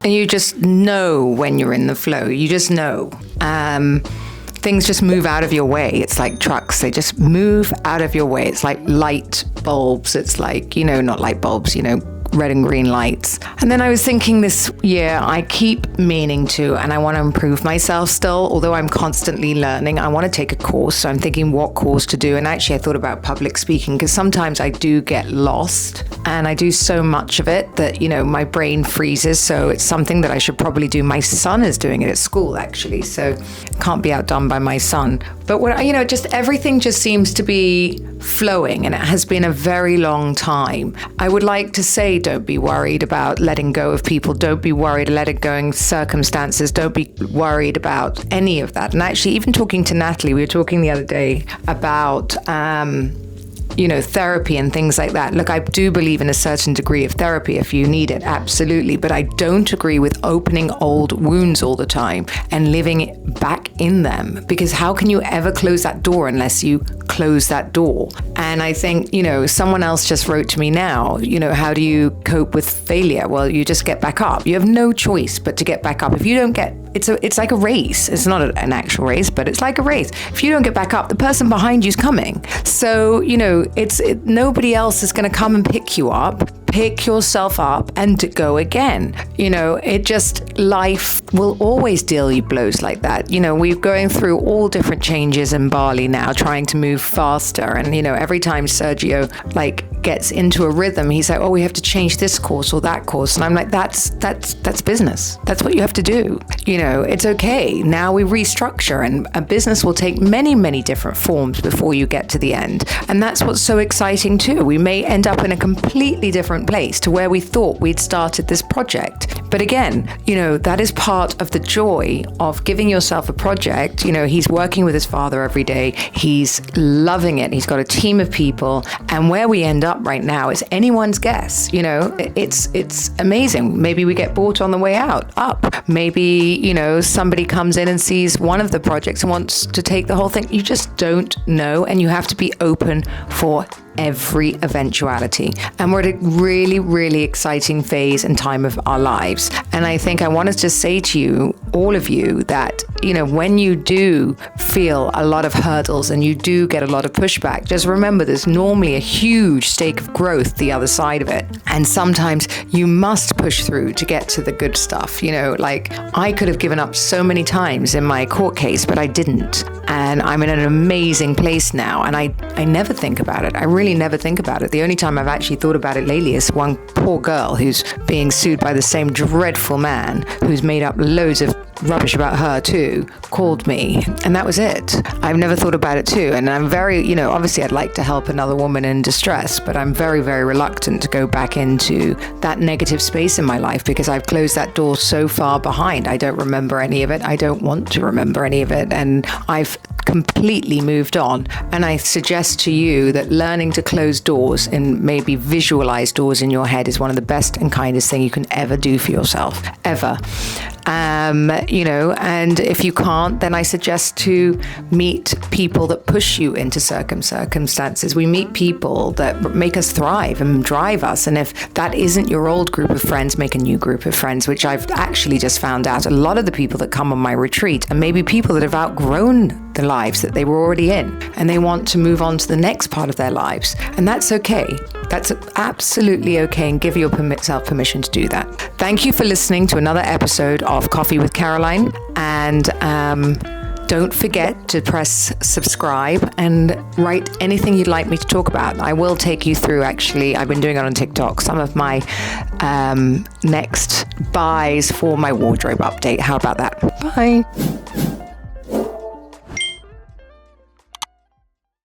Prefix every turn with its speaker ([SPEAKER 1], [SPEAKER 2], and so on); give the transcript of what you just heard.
[SPEAKER 1] And you just know when you're in the flow. You just know. Things just move out of your way. It's like trucks. They just move out of your way. It's like light bulbs. It's like, not light bulbs, red and green lights. And then I was thinking this year, I keep meaning to, and I want to improve myself still, although I'm constantly learning. I want to take a course. So I'm thinking what course to do. And actually I thought about public speaking because sometimes I do get lost and I do so much of it that, my brain freezes. So it's something that I should probably do. My son is doing it at school actually. So it can't be outdone by my son. But just everything just seems to be flowing, and it has been a very long time. I would like to say, don't be worried about letting go of people. Don't be worried letting go of circumstances. Don't be worried about any of that. And actually, even talking to Natalie, we were talking the other day about therapy and things like that. Look, I do believe in a certain degree of therapy if you need it, absolutely. But I don't agree with opening old wounds all the time and living back in them, because how can you ever close that door unless you close that door? And I think, someone else just wrote to me now, how do you cope with failure? Well, you just get back up. You have no choice but to get back up. If you don't get, it's like a race. It's not an actual race, but it's like a race. If you don't get back up, the person behind you is coming. So, nobody else is going to come and pick you up. Pick yourself up and go again. Life will always deal you blows like that. We're going through all different changes in Bali now, trying to move faster. And, every time Sergio gets into a rhythm, he's like, oh, we have to change this course or that course. And I'm like, that's business. That's what you have to do. It's okay. Now we restructure, and a business will take many, many different forms before you get to the end. And that's what's so exciting too. We may end up in a completely different place to where we thought we'd started this project. But again, that is part of the joy of giving yourself a project. He's working with his father every day. He's loving it. He's got a team of people. And where we end up right now is anyone's guess. It's amazing. Maybe we get bought on the way up. Maybe, somebody comes in and sees one of the projects and wants to take the whole thing. You just don't know. And you have to be open for every eventuality. And we're at a really, really exciting phase and time of our lives. And I think I want to just say to you, all of you, that, when you do feel a lot of hurdles and you do get a lot of pushback, just remember there's normally a huge stake of growth the other side of it. And sometimes you must push through to get to the good stuff. I could have given up so many times in my court case, but I didn't. And I'm in an amazing place now. And I never think about it. I really never think about it. The only time I've actually thought about it lately is one poor girl who's being sued by the same dreadful man who's made up loads of rubbish about her too, called me, and that was it. I've never thought about it too. And I'm very, obviously I'd like to help another woman in distress, but I'm very, very reluctant to go back into that negative space in my life because I've closed that door so far behind. I don't remember any of it. I don't want to remember any of it. And I've completely moved on. And I suggest to you that learning to close doors and maybe visualize doors in your head is one of the best and kindest thing you can ever do for yourself, ever. And if you can't, then I suggest to meet people that push you into circumstances. We meet people that make us thrive and drive us. And if that isn't your old group of friends, make a new group of friends, which I've actually just found out. A lot of the people that come on my retreat are maybe people that have outgrown the lives that they were already in, and they want to move on to the next part of their lives. And that's okay. That's absolutely okay, and give yourself permission to do that. Thank you for listening to another episode of Coffee with Caroline. And don't forget to press subscribe and write anything you'd like me to talk about. I will take you through, actually, I've been doing it on TikTok, some of my next buys for my wardrobe update. How about that? Bye.